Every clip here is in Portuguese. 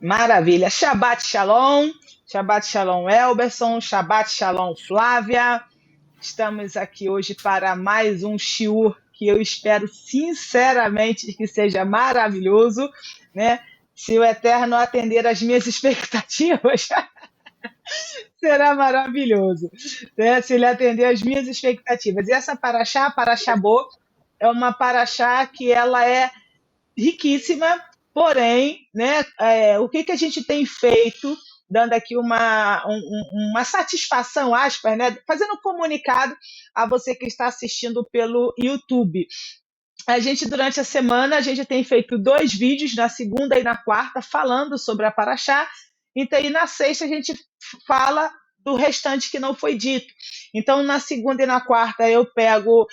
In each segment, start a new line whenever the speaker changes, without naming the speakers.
Maravilha. Shabbat Shalom Elberson, Shabbat Shalom Flávia. Estamos aqui hoje para mais um shiur que eu espero sinceramente que seja maravilhoso, né? Se o Eterno atender às minhas expectativas, será maravilhoso, né? Se ele atender às minhas expectativas. E essa paraxá, Paraxá Bo, é uma paraxá que ela é riquíssima, porém, né, o que, que a gente tem feito, dando aqui uma satisfação, aspas, né, fazendo um comunicado a você que está assistindo pelo YouTube. A gente, durante a semana, a gente tem feito 2 vídeos, na segunda e na quarta, falando sobre a Paraxá, então, e na sexta a gente fala do restante que não foi dito. Então, na segunda e na quarta eu pego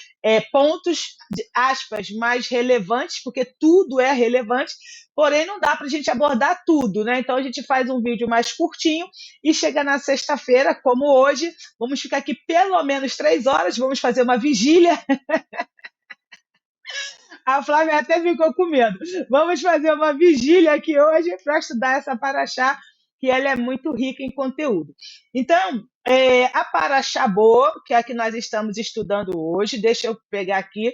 pontos, aspas, mais relevantes, porque tudo é relevante, porém não dá para a gente abordar tudo, né? Então a gente faz um vídeo mais curtinho e chega na sexta-feira, como hoje, vamos ficar aqui pelo menos 3 horas, vamos fazer uma vigília. A Flávia até ficou com medo. Vamos fazer uma vigília aqui hoje para estudar essa paraxá, que ela é muito rica em conteúdo. Então, a paraxá boa, que é a que nós estamos estudando hoje, deixa eu pegar aqui.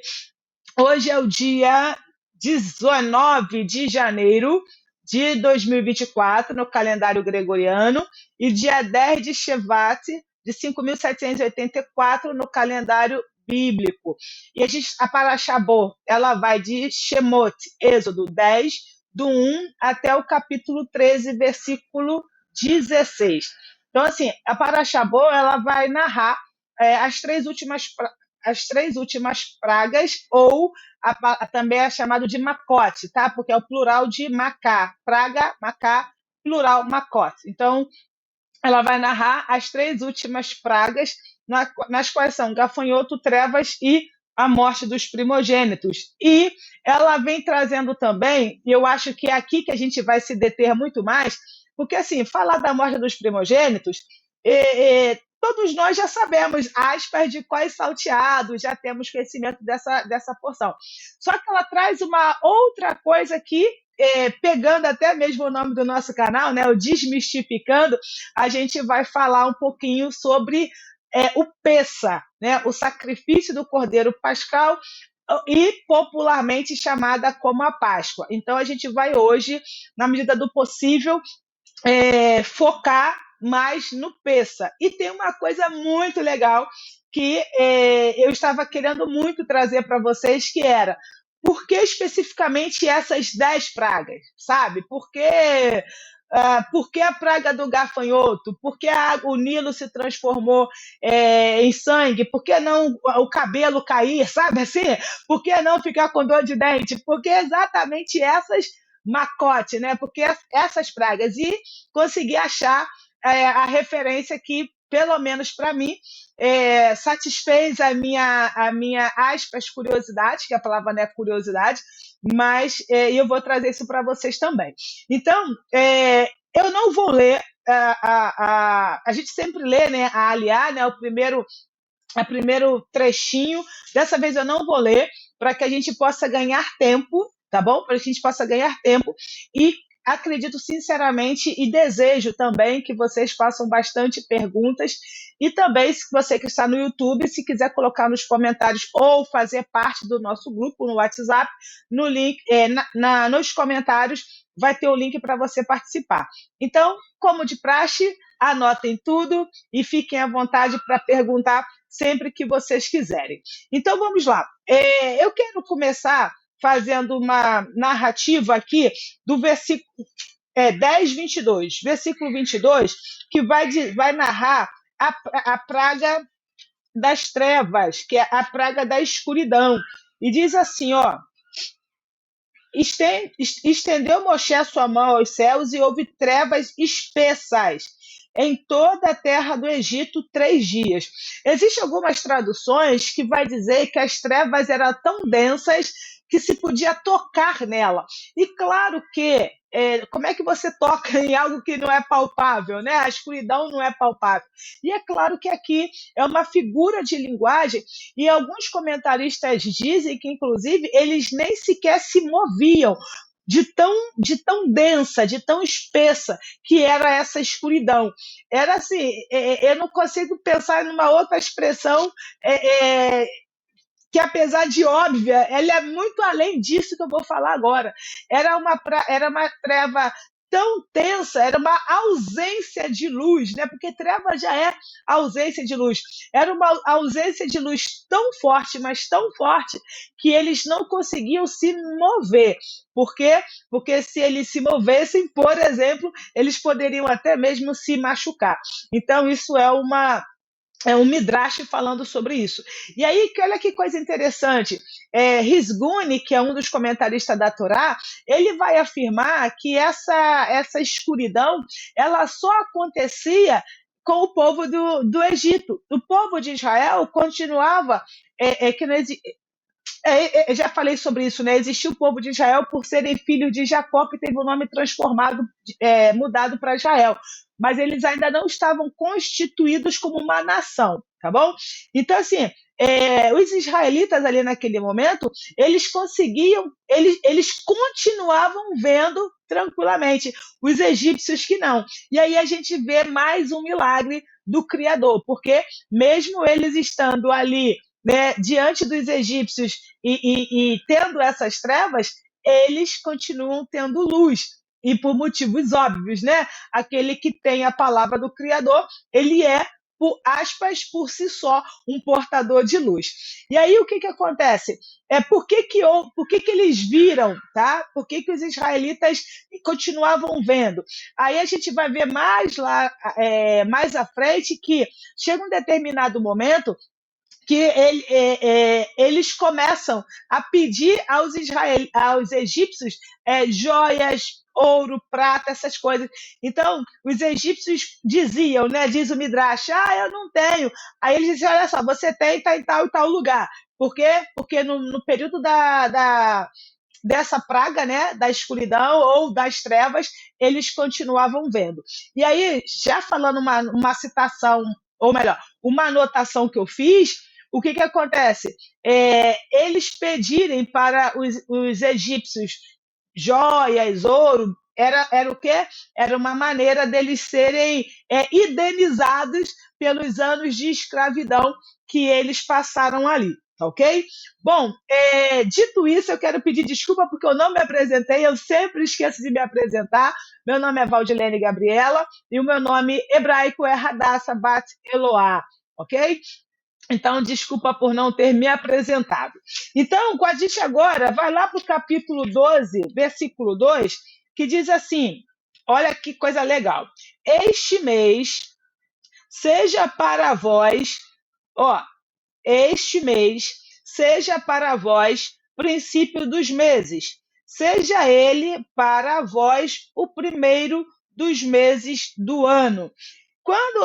Hoje é o dia 19 de janeiro de 2024, no calendário gregoriano, e dia 10 de Shevat, de 5.784, no calendário bíblico. E a Paraxá Bo, ela vai de Shemot, Êxodo 10, do 1 até o capítulo 13, versículo 16. Então, assim, a Paraxá Bo, ela vai narrar as três últimas pragas, ou também é chamado de macote, tá? Porque é o plural de macá. Praga, macá, plural, macote. Então, ela vai narrar as 3 últimas pragas, nas quais são gafanhoto, trevas e a morte dos primogênitos. E ela vem trazendo também, e eu acho que é aqui que a gente vai se deter muito mais, porque, assim, falar da morte dos primogênitos, todos nós já sabemos, aspas, de quais salteados, já temos conhecimento dessa porção. Só que ela traz uma outra coisa que, pegando até mesmo o nome do nosso canal, né, o Desmistificando, a gente vai falar um pouquinho sobre o Pessa, né, o sacrifício do Cordeiro Pascal, e popularmente chamada como a Páscoa. Então, a gente vai hoje, na medida do possível, focar mais no Pessa. E tem uma coisa muito legal que eu estava querendo muito trazer para vocês, que era: por que especificamente essas 10 pragas, sabe? Por que a praga do gafanhoto? Por que o Nilo se transformou em sangue? Por que não o cabelo cair, sabe assim? Por que não ficar com dor de dente? Porque exatamente essas macote, né? Porque essas pragas. E consegui achar a referência que, pelo menos para mim, satisfez a minha aspas, curiosidade, que a palavra não é curiosidade, mas eu vou trazer isso para vocês também. Então, eu não vou ler, a gente sempre lê, né, a Aliá, né, o primeiro trechinho. Dessa vez eu não vou ler, para que a gente possa ganhar tempo, tá bom? Para que a gente possa ganhar tempo. E acredito sinceramente e desejo também que vocês façam bastante perguntas, e também, se você que está no YouTube, se quiser colocar nos comentários ou fazer parte do nosso grupo no WhatsApp, no link, nos comentários vai ter o link para você participar. Então, como de praxe, anotem tudo e fiquem à vontade para perguntar sempre que vocês quiserem. Então, vamos lá. Eu quero começar fazendo uma narrativa aqui do versículo 10, 22. Versículo 22, que vai narrar a praga das trevas, que é a praga da escuridão. E diz assim, ó: estendeu Moshe a sua mão aos céus e houve trevas espessas em toda a terra do Egito 3 dias. Existem algumas traduções que vai dizer que as trevas eram tão densas que se podia tocar nela. E claro que, como é que você toca em algo que não é palpável, né? A escuridão não é palpável. E é claro que aqui é uma figura de linguagem, e alguns comentaristas dizem que, inclusive, eles nem sequer se moviam, de tão densa, de tão espessa que era essa escuridão. Era assim, eu não consigo pensar numa outra expressão é, é, que, apesar de óbvia, ela é muito além disso que eu vou falar agora. Era uma treva tão tensa, era uma ausência de luz, né? Porque treva já é ausência de luz. Era uma ausência de luz tão forte, mas tão forte, que eles não conseguiam se mover. Por quê? Porque se eles se movessem, por exemplo, eles poderiam até mesmo se machucar. Então, isso é um midrash falando sobre isso. E aí, olha que coisa interessante. Risguni, que é um dos comentaristas da Torá, ele vai afirmar que essa escuridão ela só acontecia com o povo do Egito. O povo de Israel continuava, que não eu já falei sobre isso, né? Existiu o povo de Israel por serem filhos de Jacó, que teve o nome transformado, mudado para Israel. Mas eles ainda não estavam constituídos como uma nação, tá bom? Então, assim, os israelitas ali naquele momento, eles conseguiam, eles continuavam vendo tranquilamente, os egípcios que não. E aí a gente vê mais um milagre do Criador, porque mesmo eles estando ali, né, diante dos egípcios e tendo essas trevas, eles continuam tendo luz. E por motivos óbvios, né? Aquele que tem a palavra do Criador, ele é, por aspas, por si só, um portador de luz. E aí o que acontece? Por que eles viram, tá? Por que os israelitas continuavam vendo? Aí a gente vai ver mais lá, mais à frente, que chega um determinado momento que eles começam a pedir aos egípcios joias, ouro, prata, essas coisas. Então, os egípcios diziam, né, diz o Midrash, eu não tenho. Aí eles diziam, olha só, você tem, está em tal e tal lugar. Por quê? Porque no período dessa praga, né, da escuridão ou das trevas, eles continuavam vendo. E aí, já falando uma citação, ou melhor, uma anotação que eu fiz, o que acontece? Eles pedirem para os egípcios joias, ouro, era o quê? Era uma maneira deles serem indenizados pelos anos de escravidão que eles passaram ali. Tá ok? Bom, dito isso, eu quero pedir desculpa porque eu não me apresentei, eu sempre esqueço de me apresentar. Meu nome é Valdilene Gabriela e o meu nome hebraico é Hadassah Bat Eloá, ok? Então, desculpa por não ter me apresentado. Então, com a gente agora, vai lá para o capítulo 12, versículo 2, que diz assim: olha que coisa legal. Este mês seja para vós, ó, este mês seja para vós princípio dos meses, seja ele para vós o primeiro dos meses do ano. Quando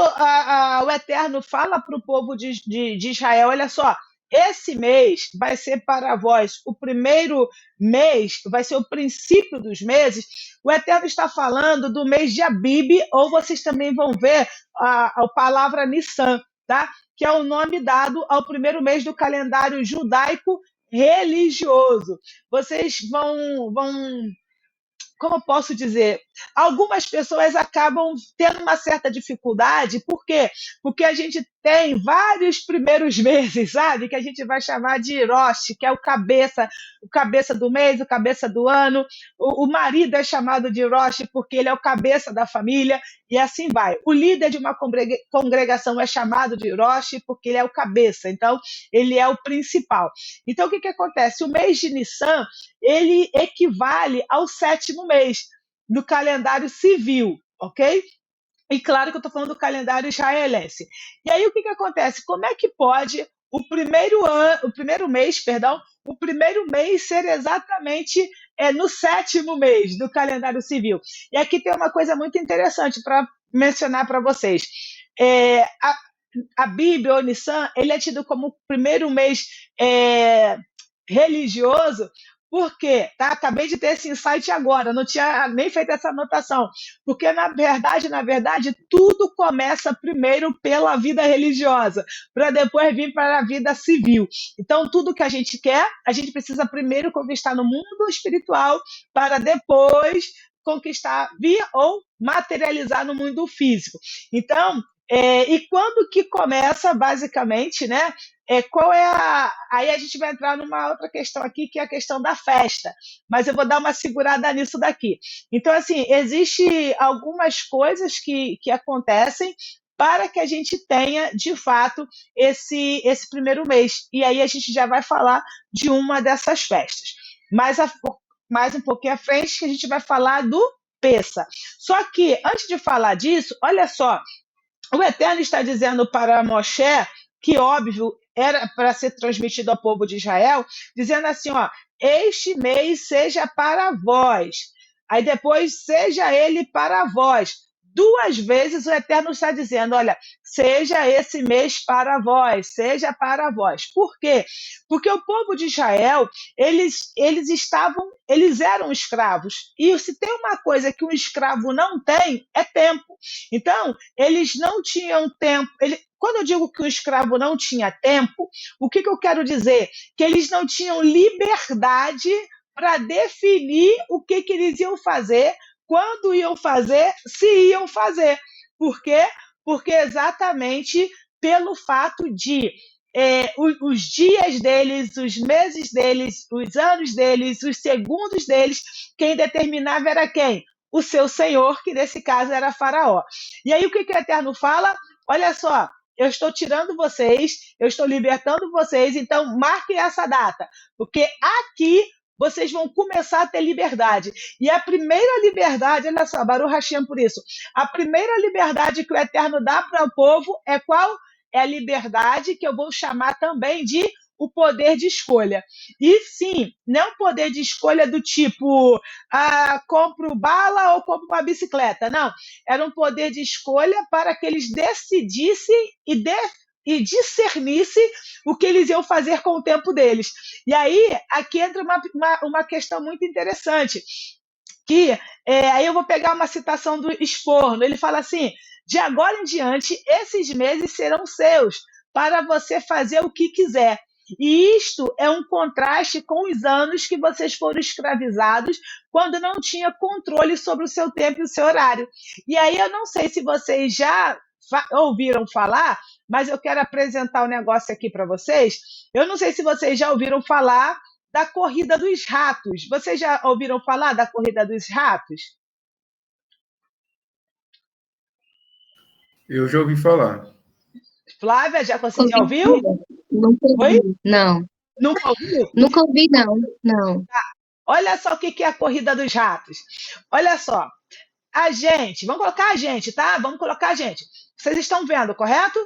o Eterno fala para o povo de Israel, olha só, esse mês vai ser para vós o primeiro mês, vai ser o princípio dos meses. O Eterno está falando do mês de Abib, ou vocês também vão ver a palavra Nissan, tá? Que é o nome dado ao primeiro mês do calendário judaico religioso. Vocês vão como eu posso dizer, algumas pessoas acabam tendo uma certa dificuldade, por quê? Porque a gente tem vários primeiros meses, sabe? Que a gente vai chamar de Rosh, que é o cabeça do mês, o cabeça do ano. O marido é chamado de Rosh porque ele é o cabeça da família, e assim vai. O líder de uma congregação é chamado de Rosh porque ele é o cabeça, então ele é o principal. Então o que acontece? O mês de Nissan, ele equivale ao sétimo mês do calendário civil, ok? E claro que eu estou falando do calendário israelense. E aí o que acontece? Como é que pode o primeiro mês, perdão, o primeiro mês ser exatamente no sétimo mês do calendário civil? E aqui tem uma coisa muito interessante para mencionar para vocês. A Bíblia, o Nissan, ele é tido como o primeiro mês religioso, Por quê? Tá? Acabei de ter esse insight agora, não tinha nem feito essa anotação. Porque, na verdade, tudo começa primeiro pela vida religiosa, para depois vir para a vida civil. Então, tudo que a gente quer, a gente precisa primeiro conquistar no mundo espiritual, para depois conquistar, vir ou materializar no mundo físico. Então, e quando que começa, basicamente, né? Qual é a. Aí a gente vai entrar numa outra questão aqui, que é a questão da festa. Mas eu vou dar uma segurada nisso daqui. Então, assim, existe algumas coisas que acontecem para que a gente tenha, de fato, esse primeiro mês. E aí a gente já vai falar de uma dessas festas. Mais um pouquinho à frente, que a gente vai falar do Peça. Só que, antes de falar disso, olha só, o Eterno está dizendo para Moshe que, óbvio, era para ser transmitido ao povo de Israel, dizendo assim, ó, este mês seja para vós. Aí depois, seja ele para vós. Duas vezes o Eterno está dizendo, olha, seja esse mês para vós, seja para vós. Por quê? Porque o povo de Israel, eles eram escravos. E se tem uma coisa que um escravo não tem, é tempo. Então, eles não tinham tempo. Quando eu digo que o escravo não tinha tempo, o que eu quero dizer? Que eles não tinham liberdade para definir o que eles iam fazer, quando iam fazer, se iam fazer. Por quê? Porque exatamente pelo fato de os dias deles, os meses deles, os anos deles, os segundos deles, quem determinava era quem? O seu senhor, que nesse caso era Faraó. E aí o que o Eterno fala? Olha só, eu estou tirando vocês, eu estou libertando vocês, então marquem essa data, porque aqui vocês vão começar a ter liberdade. E a primeira liberdade, olha só, Baruch Hashem por isso, a primeira liberdade que o Eterno dá para o povo é qual? É a liberdade que eu vou chamar também de o poder de escolha. E sim, não é um poder de escolha do tipo, compro bala ou compro uma bicicleta. Não, era um poder de escolha para que eles decidissem e discernissem o que eles iam fazer com o tempo deles. E aí, aqui entra uma questão muito interessante, que aí eu vou pegar uma citação do Esforno. Ele fala assim: de agora em diante, esses meses serão seus, para você fazer o que quiser. E isto é um contraste com os anos que vocês foram escravizados, quando não tinha controle sobre o seu tempo e o seu horário. E aí eu não sei se vocês já ouviram falar, mas eu quero apresentar um negócio aqui para vocês. Eu não sei se vocês já ouviram falar da corrida dos ratos. Vocês já ouviram falar da corrida dos ratos?
Eu já ouvi falar.
Flávia, já
Ouvi,
ouviu?
nunca
Oi?
ouvi. Não,
Nunca ouviu?
nunca ouvi, não. Não.
Olha só o que é a corrida dos ratos. Olha só, a gente, vamos colocar a gente, tá? Vamos colocar a gente. Vocês estão vendo, correto?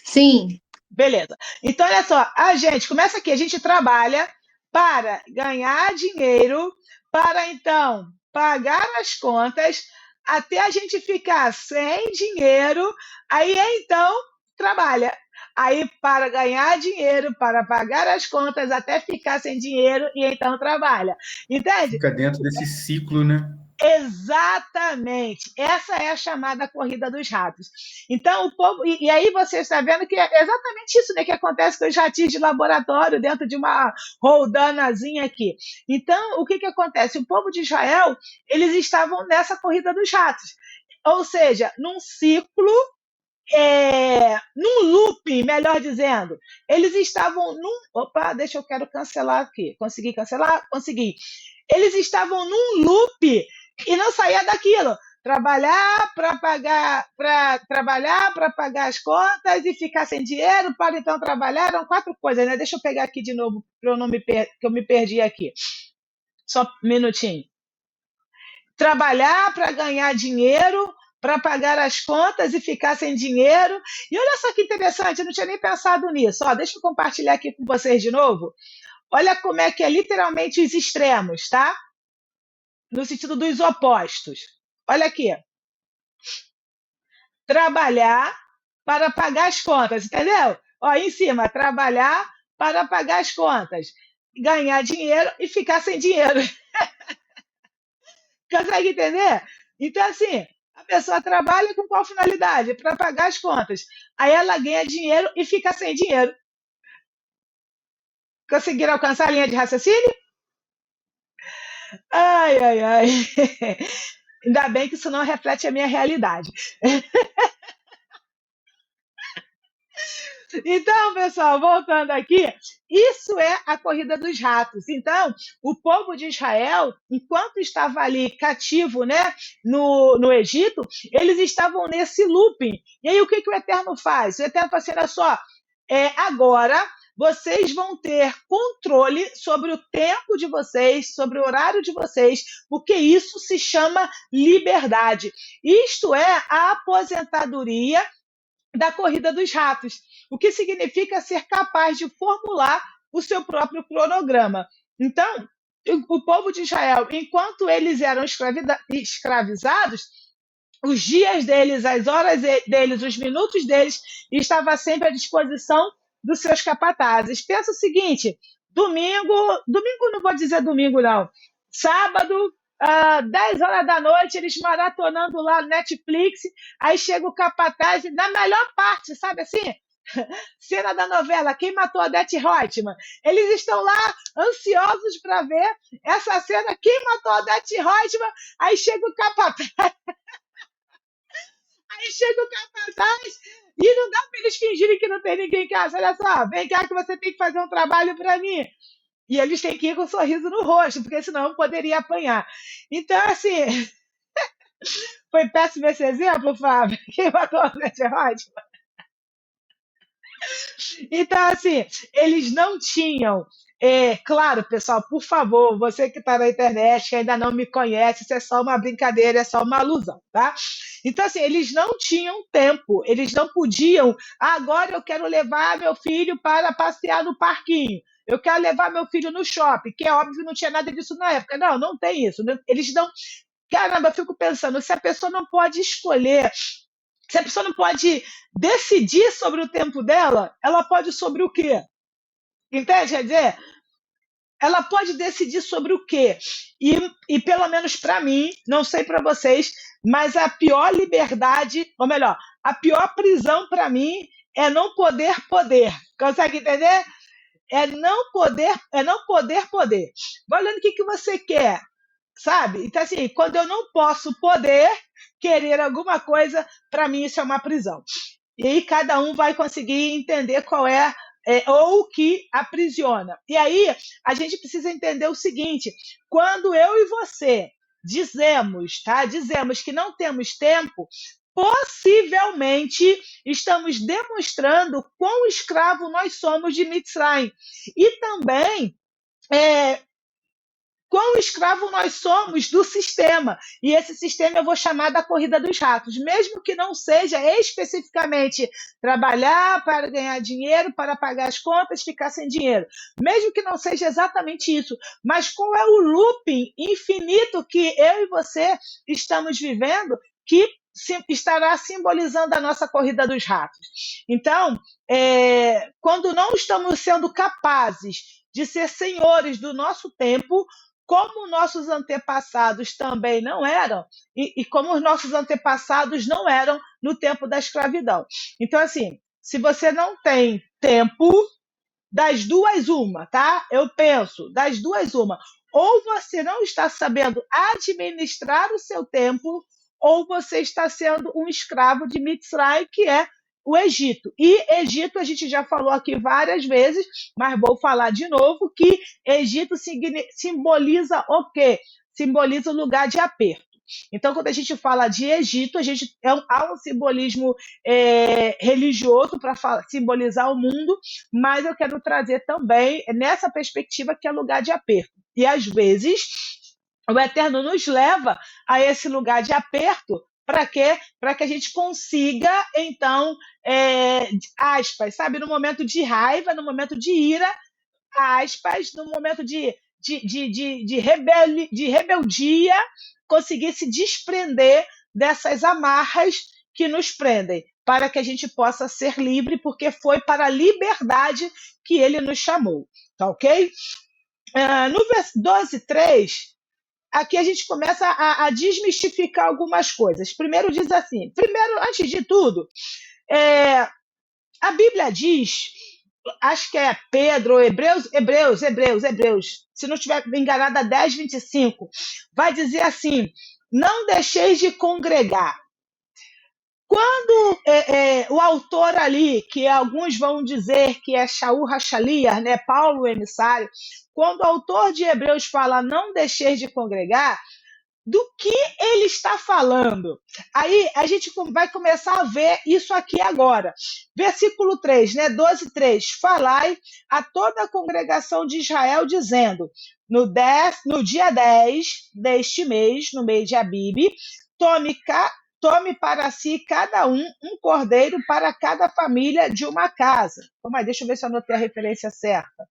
Sim,
Beleza. Então, olha só, a gente começa aqui, a gente trabalha para ganhar dinheiro, para então pagar as contas, até a gente ficar sem dinheiro, aí então trabalha. Aí para ganhar dinheiro, para pagar as contas, até ficar sem dinheiro e então trabalha. Entende?
Fica dentro desse ciclo, né?
Exatamente. Essa é a chamada corrida dos ratos. Então, o povo. E aí você está vendo que é exatamente isso, né, que acontece com os ratinhos de laboratório dentro de uma roldanazinha aqui. Então, o que acontece? O povo de Israel, eles estavam nessa corrida dos ratos. Ou seja, num ciclo, num looping, melhor dizendo. Eles estavam num. Opa, deixa eu quero cancelar aqui. Consegui cancelar? Consegui. Eles estavam num loop e não saía daquilo. Trabalhar para pagar as contas e ficar sem dinheiro para então trabalhar. Eram quatro coisas, né? Deixa eu pegar aqui de novo para eu não que eu me perdi aqui. Só um minutinho. Trabalhar para ganhar dinheiro, para pagar as contas e ficar sem dinheiro. E olha só que interessante, eu não tinha nem pensado nisso. Ó, deixa eu compartilhar aqui com vocês de novo. Olha como é que é literalmente os extremos, tá? No sentido dos opostos. Olha aqui. Trabalhar para pagar as contas, entendeu? Ó, em cima, trabalhar para pagar as contas, ganhar dinheiro e ficar sem dinheiro. Consegue entender? Então, assim, a pessoa trabalha com qual finalidade? Para pagar as contas. Aí ela ganha dinheiro e fica sem dinheiro. Conseguiram alcançar a linha de raciocínio? Ai, ai, ai. Ainda bem que isso não reflete a minha realidade. Então, pessoal, voltando aqui, isso é a corrida dos ratos. Então, o povo de Israel, enquanto estava ali cativo, né, no Egito, eles estavam nesse looping. E aí, o que o Eterno faz? O Eterno fala assim: olha só, agora vocês vão ter controle sobre o tempo de vocês, sobre o horário de vocês, porque isso se chama liberdade. Isto é a aposentadoria da corrida dos ratos, o que significa ser capaz de formular o seu próprio cronograma. Então, o povo de Israel, enquanto eles eram escravizados, os dias deles, as horas deles, os minutos deles, estavam sempre à disposição dos seus capatazes. Pensa o seguinte: domingo não vou dizer domingo, não. Sábado, 10 horas da noite, eles maratonando lá no Netflix, aí chega o capataz, na melhor parte, sabe assim? Cena da novela, Quem Matou a Odete Roitman. Eles estão lá ansiosos para ver essa cena, Quem Matou a Odete Roitman, aí chega o capataz. Aí chega o capataz e não dá para eles fingirem que não tem ninguém em casa. Olha só, vem cá que você tem que fazer um trabalho para mim. E eles têm que ir com um sorriso no rosto, porque senão eu poderia apanhar. Então, assim, foi péssimo esse exemplo, Fábio? Quem matou a Odete Roitman? Então, assim, eles não tinham. Claro, pessoal, por favor, você que está na internet, que ainda não me conhece, isso é só uma brincadeira, é só uma alusão, tá? Então, assim, eles não tinham tempo, eles não podiam. Agora eu quero levar meu filho para passear no parquinho, eu quero levar meu filho no shopping, que é óbvio que não tinha nada disso na época. Não, não tem isso. Eles não. Caramba, eu fico pensando, se a pessoa não pode escolher, se a pessoa não pode decidir sobre o tempo dela, ela pode sobre o quê? Entende? Quer dizer, ela pode decidir sobre o quê? E pelo menos para mim, não sei para vocês, mas a pior liberdade, ou melhor, a pior prisão para mim é não poder poder. Consegue entender? É não poder poder. Vai olhando o que você quer, sabe? Então, assim, quando eu não posso poder querer alguma coisa, para mim isso é uma prisão. E aí cada um vai conseguir entender qual ou o que aprisiona. E aí a gente precisa entender o seguinte: quando eu e você dizemos que não temos tempo, possivelmente estamos demonstrando quão escravo nós somos de Mitzrayim. E também quão escravo nós somos do sistema. E esse sistema eu vou chamar da corrida dos ratos, mesmo que não seja especificamente trabalhar para ganhar dinheiro, para pagar as contas, ficar sem dinheiro. Mesmo que não seja exatamente isso. Mas qual é o looping infinito que eu e você estamos vivendo que estará simbolizando a nossa corrida dos ratos? Então, quando não estamos sendo capazes de ser senhores do nosso tempo, como nossos antepassados também não eram, e como os nossos antepassados não eram no tempo da escravidão. Então, assim, se você não tem tempo, das duas uma, tá? Eu penso, das duas uma. Ou você não está sabendo administrar o seu tempo, ou você está sendo um escravo de Mitzrayim, que é o Egito. E Egito, a gente já falou aqui várias vezes, mas vou falar de novo, que Egito simboliza o quê? Simboliza o lugar de aperto. Então, quando a gente fala de Egito, há um simbolismo religioso para simbolizar o mundo, mas eu quero trazer também nessa perspectiva que é lugar de aperto. E às vezes o Eterno nos leva a esse lugar de aperto. Para quê? Para que a gente consiga, então, aspas, sabe, no momento de raiva, no momento de ira, aspas, no momento de rebeldia, conseguir se desprender dessas amarras que nos prendem, para que a gente possa ser livre, porque foi para a liberdade que ele nos chamou, tá ok? No verso 12:3, aqui a gente começa a desmistificar algumas coisas. Primeiro diz assim, antes de tudo, a Bíblia diz, acho que é Pedro, ou Hebreus, se não estiver enganada, 10:25, vai dizer assim, não deixeis de congregar. Quando o autor ali, que alguns vão dizer que é Shaul HaShaliach, né, Paulo o emissário, quando o autor de Hebreus fala não deixeis de congregar, do que ele está falando? Aí a gente vai começar a ver isso aqui agora. Versículo 3, né, 12:3, falai a toda a congregação de Israel, dizendo, no dia 10 deste mês, no mês de Abibe, tome para si cada um cordeiro para cada família de uma casa. Calma aí, deixa eu ver se eu anotei a referência certa.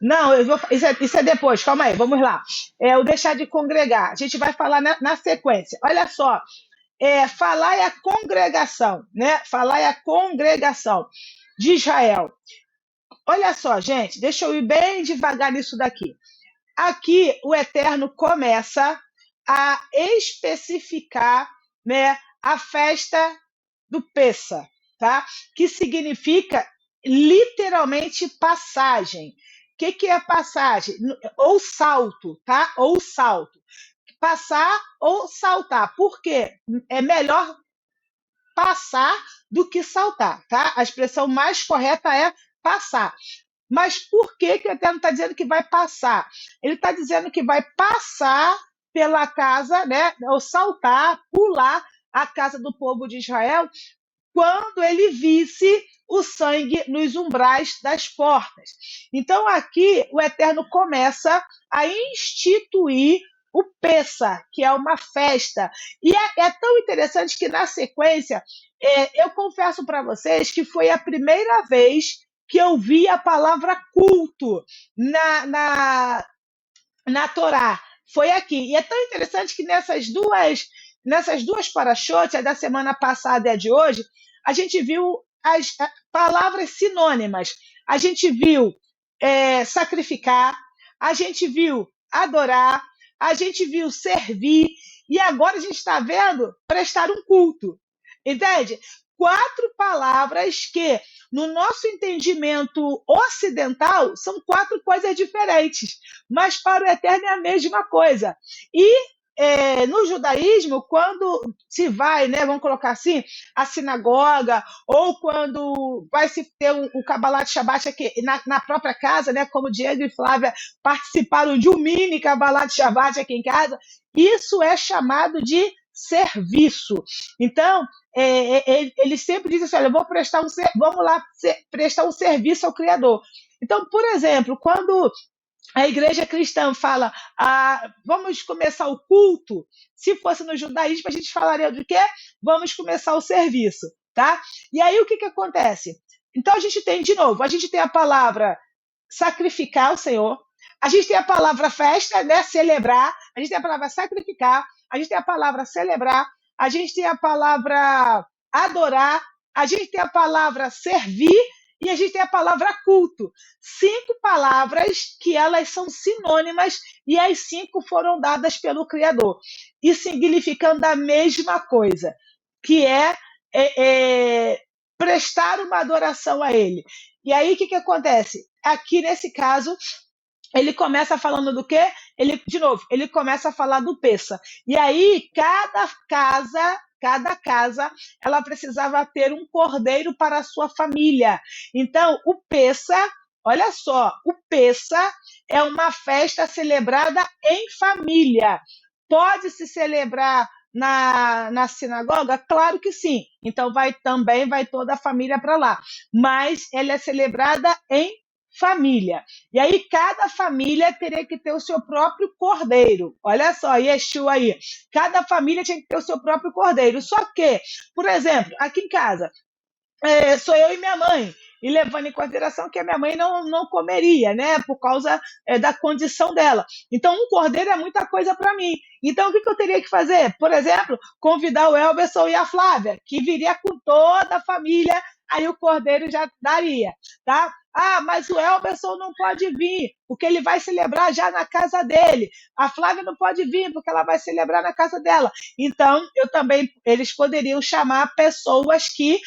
Não, isso é depois, calma aí, vamos lá. O deixar de congregar, a gente vai falar na sequência. Olha só, falai a congregação, né? Falai a congregação de Israel. Olha só, gente, deixa eu ir bem devagar nisso daqui. Aqui o Eterno começa a especificar, né, a festa do Pessa, tá? Que significa literalmente passagem. O que é passagem? Ou salto, tá? Ou salto. Passar ou saltar. Por quê? É melhor passar do que saltar, tá? A expressão mais correta é passar. Mas por que o Eterno está dizendo que vai passar? Ele está dizendo que vai passar pela casa, né? Ou saltar, pular a casa do povo de Israel, quando ele visse o sangue nos umbrais das portas. Então, aqui, o Eterno começa a instituir o Pessa, que é uma festa. E é tão interessante que, na sequência, eu confesso para vocês que foi a primeira vez que eu vi a palavra culto na Torá. Foi aqui. E é tão interessante que nessas duas parashotes, a da semana passada e a de hoje, a gente viu as palavras sinônimas. A gente viu sacrificar, a gente viu adorar, a gente viu servir, e agora a gente está vendo prestar um culto. Entende? 4 palavras que, no nosso entendimento ocidental, são 4 coisas diferentes, mas para o Eterno é a mesma coisa. E no judaísmo, quando se vai, né, vamos colocar assim, a sinagoga, ou quando vai se ter o Kabbalat Shabbat aqui na própria casa, né, como Diego e Flávia participaram de um mini Kabbalat Shabbat aqui em casa, isso é chamado de serviço. Então, ele sempre diz assim, olha, vamos lá prestar um serviço ao Criador. Então, por exemplo, quando a igreja cristã fala, vamos começar o culto, se fosse no judaísmo, a gente falaria do quê? Vamos começar o serviço, tá? E aí, o que acontece? Então, a gente tem a palavra sacrificar o Senhor, a gente tem a palavra festa, né? Celebrar, a gente tem a palavra sacrificar, a gente tem a palavra celebrar, a gente tem a palavra adorar, a gente tem a palavra servir e a gente tem a palavra culto. 5 palavras que elas são sinônimas e as 5 foram dadas pelo Criador e significando a mesma coisa, que é prestar uma adoração a Ele. E aí, o que acontece? Aqui, nesse caso, ele começa falando do quê? Ele começa a falar do Pessa. E aí, cada casa, ela precisava ter um cordeiro para a sua família. Então, o Pessa, olha só, o Pessa é uma festa celebrada em família. Pode se celebrar na sinagoga? Claro que sim. Então, também vai toda a família para lá. Mas ela é celebrada em família. E aí, cada família teria que ter o seu próprio cordeiro. Olha só, Yeshua aí. Cada família tinha que ter o seu próprio cordeiro. Só que, por exemplo, aqui em casa, sou eu e minha mãe. e levando em consideração que a minha mãe não comeria, né, por causa da condição dela. Então, um cordeiro é muita coisa para mim. Então, o que eu teria que fazer? Por exemplo, convidar o Elberson e a Flávia, que viria com toda a família, aí o cordeiro já daria, tá? Ah, mas o Elberson não pode vir, porque ele vai celebrar já na casa dele. A Flávia não pode vir, porque ela vai celebrar na casa dela. Então, eles poderiam chamar pessoas que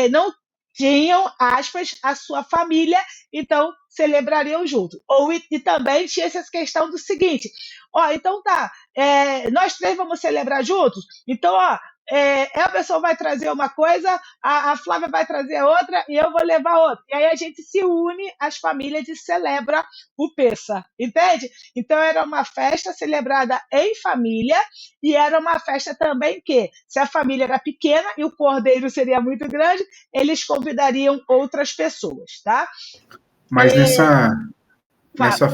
não tinham, aspas, a sua família, então celebrariam junto. E também tinha essa questão do seguinte: então tá, nós três vamos celebrar juntos, então, Elberson vai trazer uma coisa, a Flávia vai trazer outra e eu vou levar outra. E aí a gente se une às famílias e celebra o Pessa, entende? Então era uma festa celebrada em família e era uma festa também que, se a família era pequena e o cordeiro seria muito grande, eles convidariam outras pessoas, tá?
Mas nessa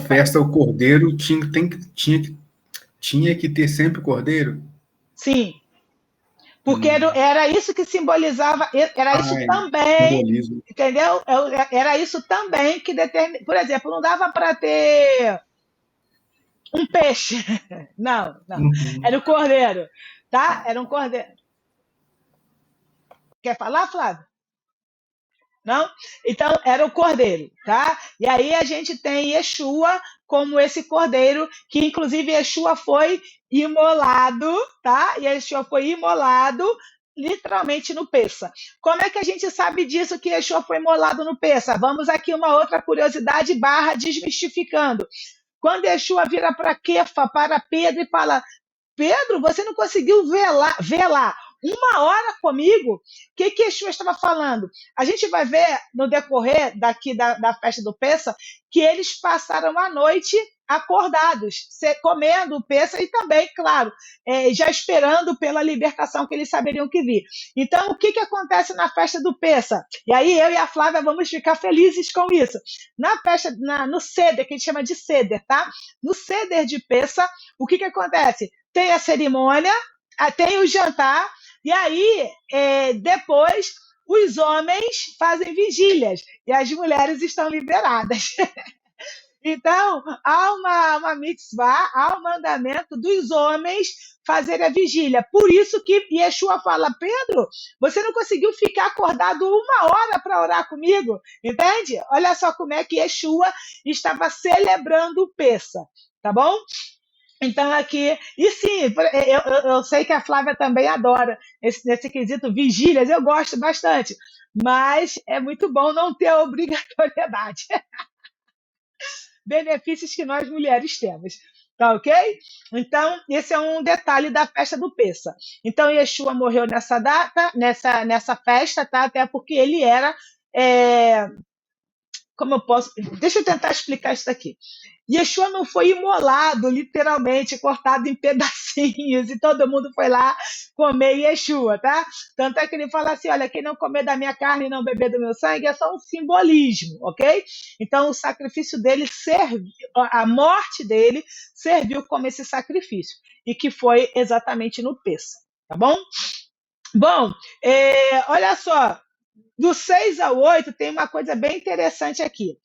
festa, o cordeiro tinha que ter sempre cordeiro?
Sim. Porque era isso que simbolizava, era isso também,
simbolismo.
entendeu? Era isso também que determina. Por exemplo, não dava para ter um peixe. Não. Era o cordeiro, tá? Era um cordeiro. Quer falar, Flávio? Não? Então, era o cordeiro, tá? E aí a gente tem Yeshua como esse cordeiro, que inclusive Yeshua foi imolado, tá? Yeshua foi imolado literalmente no Pessa. Como é que a gente sabe disso, que Yeshua foi imolado no Pessa? Vamos aqui uma outra curiosidade / desmistificando. Quando Yeshua vira para Kefa, para Pedro e fala: Pedro, você não conseguiu velar 1 hora comigo? O que Yeshua estava falando? A gente vai ver no decorrer daqui da festa do Pessa que eles passaram a noite acordados, comendo o Pessa e também, claro, já esperando pela libertação que eles saberiam que vir. Então, o que acontece na festa do Pessa? E aí eu e a Flávia vamos ficar felizes com isso. Na festa, no Seder, que a gente chama de Seder, tá? No Seder de Pessa, o que acontece? Tem a cerimônia, tem o jantar, e aí depois os homens fazem vigílias e as mulheres estão liberadas. Então, há uma mitzvah, há um mandamento dos homens fazerem a vigília. Por isso que Yeshua fala: Pedro, você não conseguiu ficar acordado 1 hora para orar comigo, entende? Olha só como é que Yeshua estava celebrando o Pessa, tá bom? Então, aqui, e sim, eu sei que a Flávia também adora nesse quesito vigílias, eu gosto bastante, mas é muito bom não ter a obrigatoriedade. Benefícios que nós mulheres temos, tá ok? Então, esse é um detalhe da festa do Pessa. Então, Yeshua morreu nessa data, nessa festa, tá? Até porque ele era. Como eu posso. Deixa eu tentar explicar isso aqui. Yeshua não foi imolado, literalmente, cortado em pedacinhos, e todo mundo foi lá comer Yeshua, tá? Tanto é que ele fala assim: olha, quem não comer da minha carne e não beber do meu sangue é só um simbolismo, ok? Então, o sacrifício dele serviu, a morte dele serviu como esse sacrifício, e que foi exatamente no Pessa, tá bom? Bom, olha só, do 6 ao 8 tem uma coisa bem interessante aqui.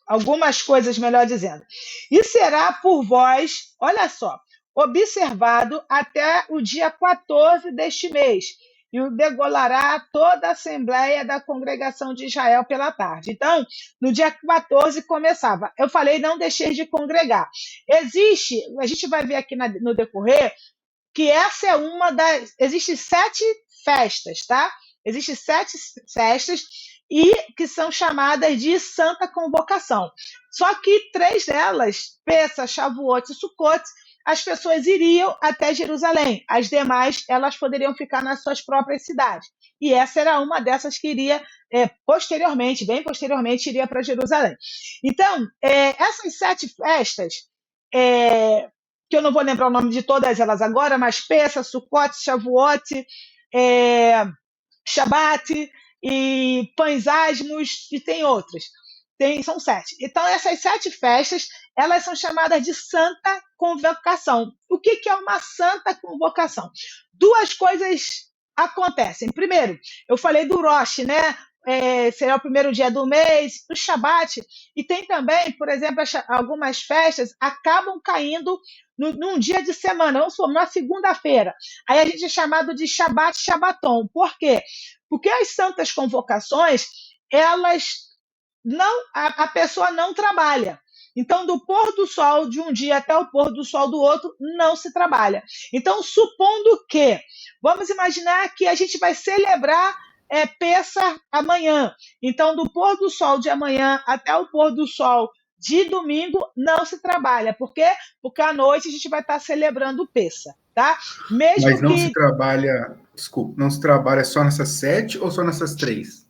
Algumas coisas, melhor dizendo. E será por vós, olha só, observado até o dia 14 deste mês, e o degolará toda a Assembleia da Congregação de Israel pela tarde. Então, no dia 14 começava. Eu falei: não deixeis de congregar. A gente vai ver aqui no decorrer, que essa é uma das. Existem 7 festas, tá? Existem 7 festas e que são chamadas de Santa Convocação. Só que 3 delas, Pessa, Shavuot e Sukkot, as pessoas iriam até Jerusalém. As demais, elas poderiam ficar nas suas próprias cidades. E essa era uma dessas que iria posteriormente, bem posteriormente, iria para Jerusalém. Então, essas 7 festas, que eu não vou lembrar o nome de todas elas agora, mas Pessa, Sukkot, Shavuot, Shabat e Pães Asmos, e tem outras. São 7. Então, essas 7 festas, elas são chamadas de Santa Convocação. O que é uma Santa Convocação? 2 coisas acontecem. Primeiro, eu falei do Rosh, né? será o primeiro dia do mês, o Shabat, e tem também, por exemplo, algumas festas acabam caindo num dia de semana, vamos supor, numa segunda-feira. Aí a gente é chamado de Shabat Shabaton. Por quê? Porque as santas convocações, elas não, a pessoa não trabalha. Então, do pôr do sol de um dia até o pôr do sol do outro, não se trabalha. Então, supondo que, vamos imaginar que a gente vai celebrar Pêssar amanhã. Então, do pôr do sol de amanhã até o pôr do sol de domingo, não se trabalha. Por quê? Porque à noite a gente vai estar celebrando o Pêssar, tá?
Mas não se trabalha, desculpa, não se trabalha só nessas 7 ou só nessas 3?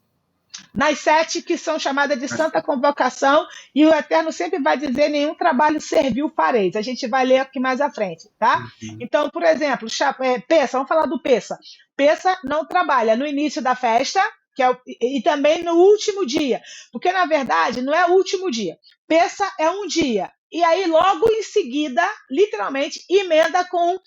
Nas 7 que são chamadas de Santa Convocação, e o Eterno sempre vai dizer: nenhum trabalho servil fareis. A gente vai ler aqui mais à frente, tá? Então, por exemplo, Pêssar, vamos falar do Pêssar. Pêssar não trabalha no início da festa, e também no último dia, porque na verdade não é o último dia. Pêssar é um dia, e aí logo em seguida, literalmente, emenda com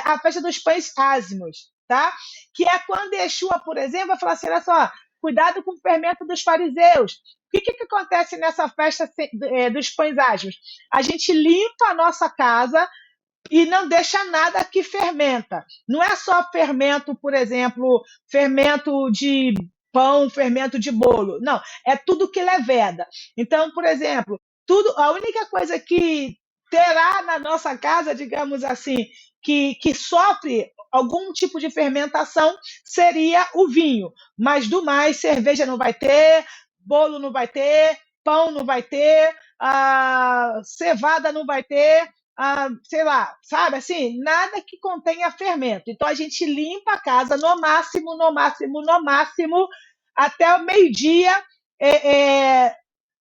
a festa dos pães ázimos, tá? Que é quando Yeshua, por exemplo, vai falar assim: olha só, cuidado com o fermento dos fariseus. O que acontece nessa festa dos pães ázimos? A gente limpa a nossa casa e não deixa nada que fermenta. Não é só fermento, por exemplo, fermento de pão, fermento de bolo. Não, é tudo que leveda. Então, por exemplo, a única coisa que terá na nossa casa, digamos assim, que sofre algum tipo de fermentação seria o vinho. Mas do mais, cerveja não vai ter, bolo não vai ter, pão não vai ter, cevada não vai ter, sei lá, sabe assim, nada que contenha fermento. Então a gente limpa a casa no máximo, até o meio-dia,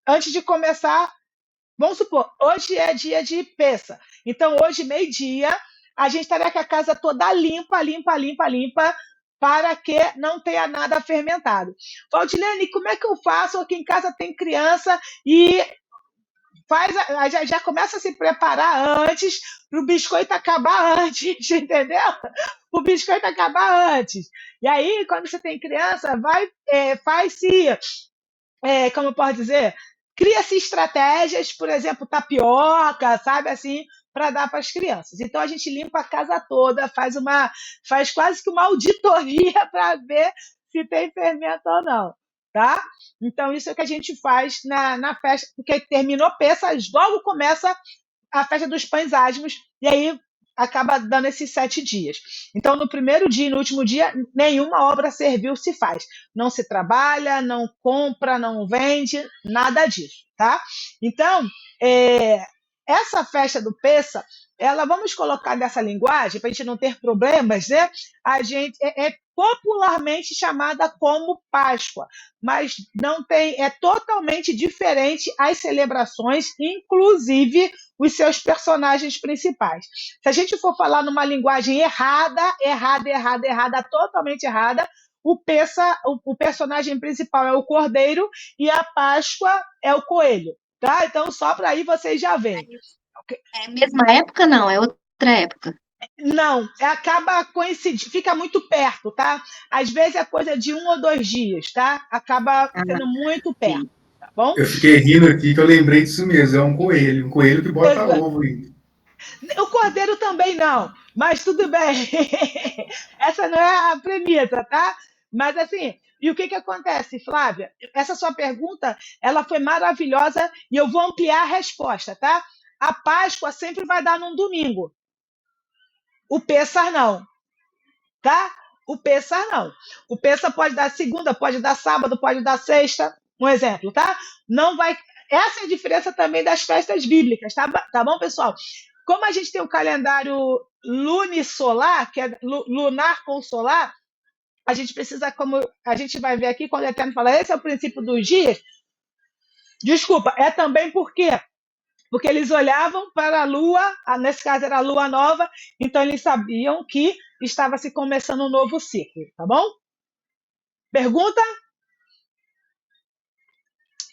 antes de começar. Vamos supor, hoje é dia de Pêssar. Então hoje, meio-dia, a gente estaria com a casa toda limpa, para que não tenha nada fermentado. Valdilene, como é que eu faço? Aqui em casa tem criança e já começa a se preparar antes para o biscoito acabar antes, entendeu? O biscoito acabar antes. E aí, quando você tem criança, faz-se, como eu posso dizer, cria-se estratégias, por exemplo, tapioca, sabe assim, para dar para as crianças. Então a gente limpa a casa toda, faz quase que uma auditoria para ver se tem fermento ou não, tá? Então isso é o que a gente faz na festa, porque terminou Pêssar, logo começa a festa dos pães ázimos, e aí acaba dando esses 7 dias. Então, no primeiro dia e no último dia, nenhuma obra servil se faz. Não se trabalha, não compra, não vende, nada disso, tá? Então, essa festa do Pêssar, vamos colocar nessa linguagem, para a gente não ter problemas, né? A gente é popularmente chamada como Páscoa, mas não tem, é totalmente diferente as celebrações, inclusive os seus personagens principais. Se a gente for falar numa linguagem errada, totalmente errada, o Pêssar, o personagem principal é o cordeiro e a Páscoa é o coelho, tá? Então, só para aí vocês já veem.
É a mesma época, não? É outra época.
Não, acaba coincidindo, fica muito perto, tá? Às vezes é coisa de 1 ou 2 dias, tá? Acaba sendo muito perto, tá bom?
Eu fiquei rindo aqui que eu lembrei disso mesmo, é um coelho que bota ovo aí.
O cordeiro também não, mas tudo bem. Essa não é a premissa, tá? Mas assim, e o que acontece, Flávia? Essa sua pergunta, ela foi maravilhosa e eu vou ampliar a resposta, tá? A Páscoa sempre vai dar num domingo. O Pêssar não, tá? O Pêssar não. O Pêssar pode dar segunda, pode dar sábado, pode dar sexta, um exemplo, tá? Não vai. Essa é a diferença também das festas bíblicas, tá bom, pessoal? Como a gente tem o calendário lunisolar, que é lunar com solar, a gente precisa, como a gente vai ver aqui, quando o Eterno fala, esse é o princípio dos dias. Desculpa, é também porque eles olhavam para a lua, nesse caso era a lua nova, então eles sabiam que estava se começando um novo ciclo, tá bom? Pergunta?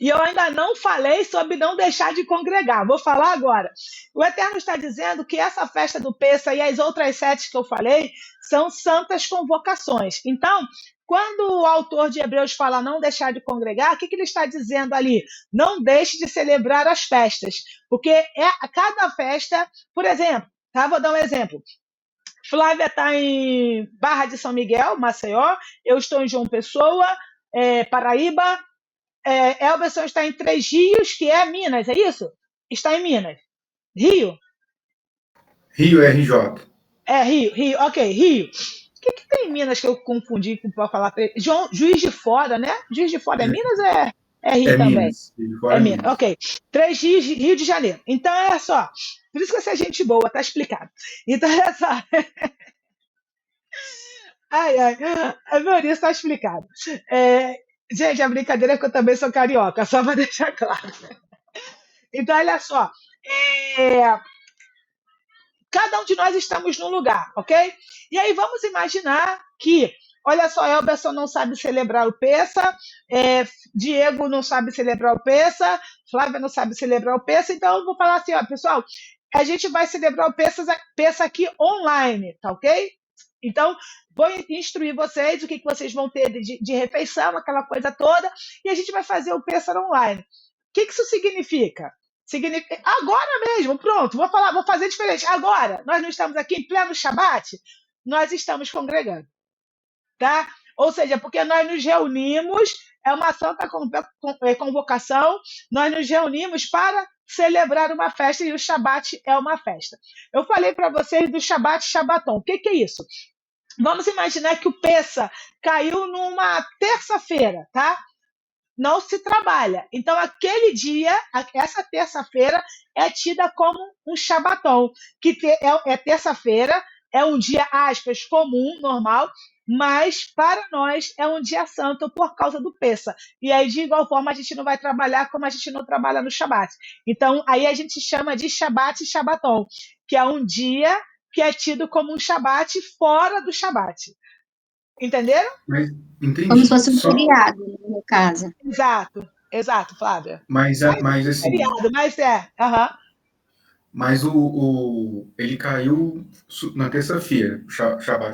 E eu ainda não falei sobre não deixar de congregar. Vou falar agora. O Eterno está dizendo que essa festa do Pêssar e as outras 7 que eu falei são santas convocações. Então, quando o autor de Hebreus fala não deixar de congregar, o que ele está dizendo ali? Não deixe de celebrar as festas, porque cada festa, por exemplo, tá? Vou dar um exemplo. Flávia está em Barra de São Miguel, Maceió, eu estou em João Pessoa, Paraíba, Elberson está em Três Rios, que é Minas, é isso? Está em Minas. Rio?
Rio RJ.
Rio, ok, Rio. O que tem em Minas que eu confundi para falar? Juiz de Fora, né? Juiz de Fora é Minas ou é Rio também?
Minas.
É Minas, ok. Três Rios, Rio de Janeiro. Então, olha só. Por isso que você é gente boa, tá explicado. Então, olha só. Meu, isso tá explicado. Gente, a brincadeira é que eu também sou carioca, só para deixar claro. Então, olha só. Cada um de nós estamos num lugar, ok? E aí vamos imaginar que, olha só, Elberson não sabe celebrar o Pessa, Diego não sabe celebrar o Pessa, Flávia não sabe celebrar o Pessa, então eu vou falar assim, ó, pessoal, a gente vai celebrar o Pessa aqui online, tá ok? Então, vou instruir vocês o que vocês vão ter de refeição, aquela coisa toda, e a gente vai fazer o Pessa online. O que isso significa? Significa agora mesmo, pronto, vou fazer diferente. Agora, nós não estamos aqui em pleno Shabat, nós estamos congregando, tá? Ou seja, porque nós nos reunimos, é uma santa convocação, nós nos reunimos para celebrar uma festa e o Shabat é uma festa. Eu falei para vocês do Shabat Shabaton. O que é isso? Vamos imaginar que o Pessa caiu numa terça-feira, tá? Não se trabalha. Então, aquele dia, essa terça-feira, é tida como um Shabaton, que é terça-feira, é um dia, aspas, comum, normal, mas para nós é um dia santo por causa do Pessa. E aí, de igual forma, a gente não vai trabalhar como a gente não trabalha no Shabat. Então, aí a gente chama de Shabat e Shabaton, que é um dia que é tido como um Shabat fora do Shabat. Entenderam?
Mas, entendi.
Como se fosse um feriado, no caso.
Exato, Flávia.
Mas assim.
Feriado, mas
Mas ele caiu na terça-feira,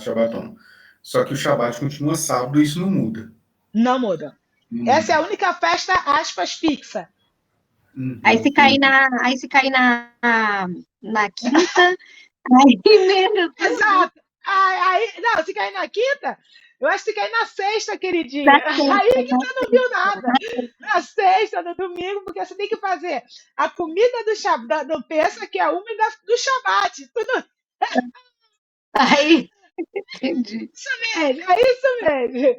Shabaton. Só que o Shabat continua sábado e isso não muda.
Não muda. Essa é a única festa, aspas, fixa.
Aí se cair na quinta, aí menos.
Exato. Não, se cair na quinta, eu acho que se cair na sexta, queridinha. Aí que você não viu nada. Na sexta, no domingo, porque você tem que fazer a comida do Pessa, que é uma do Shabat. Tudo.
Aí, entendi.
É isso mesmo.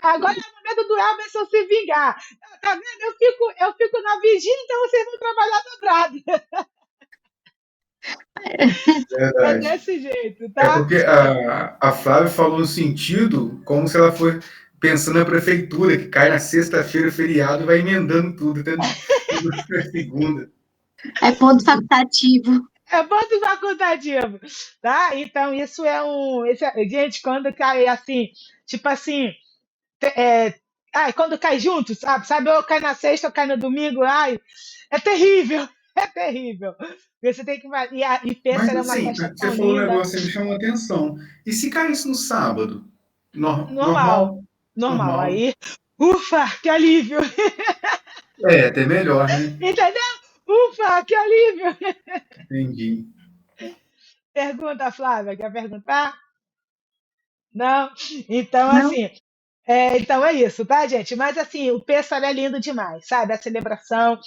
Agora é o momento do Elberson se vingar. Tá vendo? Eu fico na vigília, então vocês vão trabalhar dobrado. É desse jeito, tá?
É porque a Flávia falou no sentido como se ela for pensando na prefeitura, que cai na sexta-feira feriado e vai emendando tudo, até na segunda.
É ponto facultativo.
É ponto facultativo, tá? Então, isso é gente, quando cai assim, tipo assim, quando cai junto, sabe? Ou cai na sexta, ou cai no domingo, é terrível, é terrível. Você tem que. E Pessa é uma festa
você
tão
falou um
linda.
negócio que me chamou a atenção. E se caísse no sábado?
Normal. Aí, ufa, que alívio.
Até melhor, né?
Entendeu? Ufa, que alívio.
Entendi.
Pergunta, Flávia, quer perguntar? Não? Então,
Não.
assim, então é isso, tá, gente? Mas, assim, o Pêssaro é lindo demais, sabe? A celebração.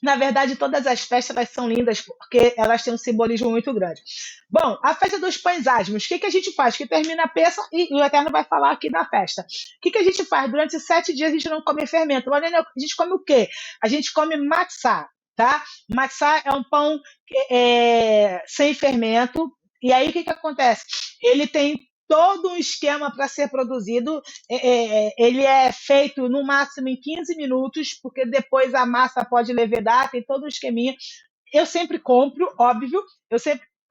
Na verdade, todas as festas elas são lindas porque elas têm um simbolismo muito grande. Bom, a festa dos pães asmos, o que a gente faz? Que termina a peça e o Eterno vai falar aqui da festa. O que a gente faz? Durante 7 dias a gente não come fermento. Mas a gente come o quê? A gente come matzá, tá? Matzá é um pão sem fermento. E aí o que acontece? Ele tem todo um esquema para ser produzido, ele é feito no máximo em 15 minutos, porque depois a massa pode levedar, tem todo um esqueminha. Eu sempre compro, óbvio,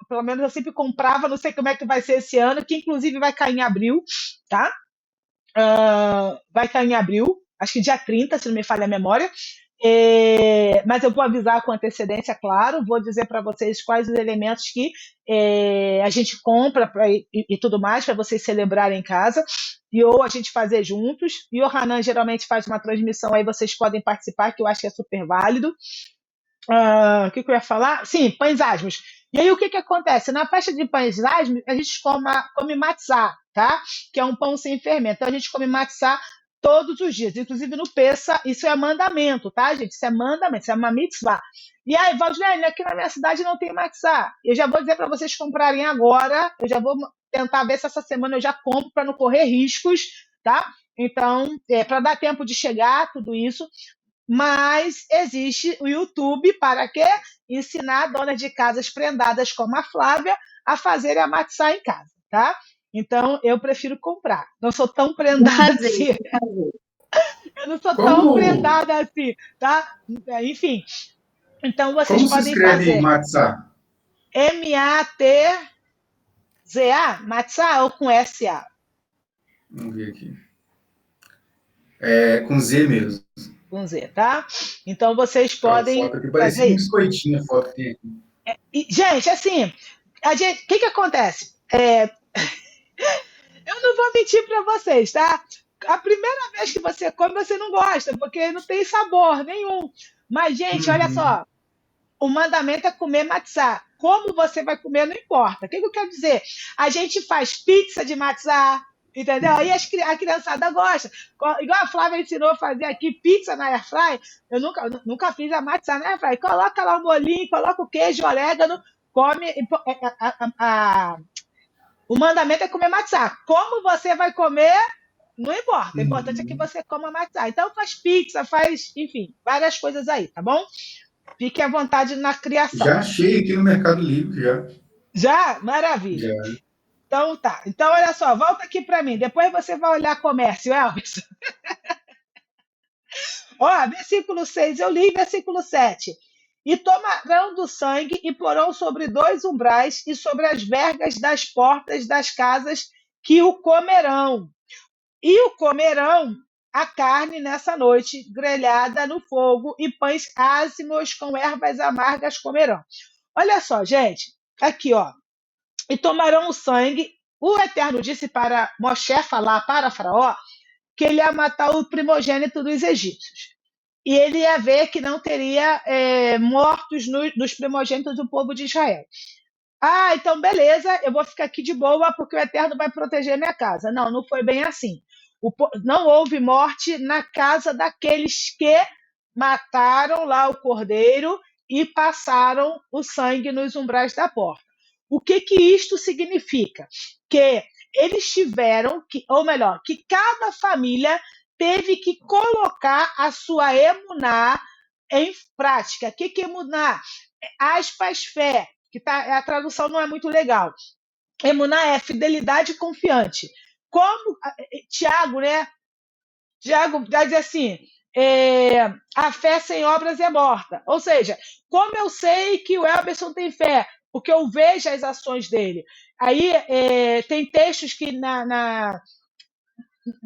pelo menos eu sempre comprava, não sei como é que vai ser esse ano, que inclusive vai cair em abril, tá? Vai cair em abril, acho que dia 30, se não me falha a memória. Mas eu vou avisar com antecedência, claro, vou dizer para vocês quais os elementos que a gente compra e tudo mais para vocês celebrarem em casa, e ou a gente fazer juntos. E o Hanan geralmente faz uma transmissão aí, vocês podem participar, que eu acho que é super válido. O que eu ia falar? Sim, pães asmos. E aí o que acontece? Na festa de pães asmos, a gente come matzá, tá? Que é um pão sem fermento. Então a gente come matzá todos os dias, inclusive no Pessa, isso é mandamento, tá, gente? Isso é mandamento, isso é uma mitzvah. E aí, Valdilene, aqui na minha cidade não tem matzá. Eu já vou dizer para vocês comprarem agora, eu já vou tentar ver se essa semana eu já compro para não correr riscos, tá? Então, para dar tempo de chegar, tudo isso. Mas existe o YouTube para quê? Ensinar donas de casas prendadas como a Flávia a fazer a matzá em casa, tá? Então, eu prefiro comprar. Não sou tão
Vou
prendada
fazer,
assim.
vou fazer.
Eu não sou tão
Como,
prendada assim, tá? Enfim, então vocês
como se
podem
escreve
fazer
matzá?
MATZA, matzá ou com SA?
Vamos ver aqui. É com Z mesmo.
Com Z, tá? Então vocês
A
podem
foto aqui
fazer
parece um
isso.
biscoitinho, a foto que tem aqui.
E, gente, assim, o que acontece? Eu não vou mentir para vocês, tá? A primeira vez que você come, você não gosta, porque não tem sabor nenhum. Mas, gente, olha
Uhum.
só, o mandamento é comer matzá. Como você vai comer, não importa. O que eu quero dizer? A gente faz pizza de matzá, entendeu? Aí a criançada gosta. Igual a Flávia ensinou a fazer aqui pizza na airfry. Eu nunca fiz a matzá na airfry. Coloca lá o molinho, coloca o queijo, o orégano, come. O mandamento é comer matzá. Como você vai comer, não importa. O importante é que
Uhum.
você coma matzá. Então faz pizza, faz, enfim, várias coisas aí, tá bom? Fique à vontade na criação.
Já achei aqui no Mercado Livre, já.
Já? Maravilha.
Já.
Então tá. Então olha só, volta aqui para mim. Depois você vai olhar comércio, Elvis. Ó, versículo 6 eu li, versículo 7. E tomarão do sangue e porão sobre 2 umbrais e sobre as vergas das portas das casas que o comerão. E o comerão a carne nessa noite, grelhada no fogo, e pães ázimos com ervas amargas comerão. Olha só, gente, aqui, ó. E tomarão o sangue. O Eterno disse para Moshe falar para Faraó que ele ia matar o primogênito dos egípcios. E ele ia ver que não teria mortos dos primogênitos do povo de Israel. Ah, então beleza, eu vou ficar aqui de boa porque o Eterno vai proteger minha casa. Não, não foi bem assim. Não houve morte na casa daqueles que mataram lá o cordeiro e passaram o sangue nos umbrais da porta. O que isto significa? Que eles tiveram que, ou melhor, que cada família teve que colocar a sua emuná em prática. O que é emuná? Aspas, fé, que a tradução não é muito legal. Emuná é fidelidade confiante. Como Tiago, né? Tiago vai dizer assim: a fé sem obras é morta. Ou seja, como eu sei que o Elberson tem fé? Porque eu vejo as ações dele. Aí tem textos que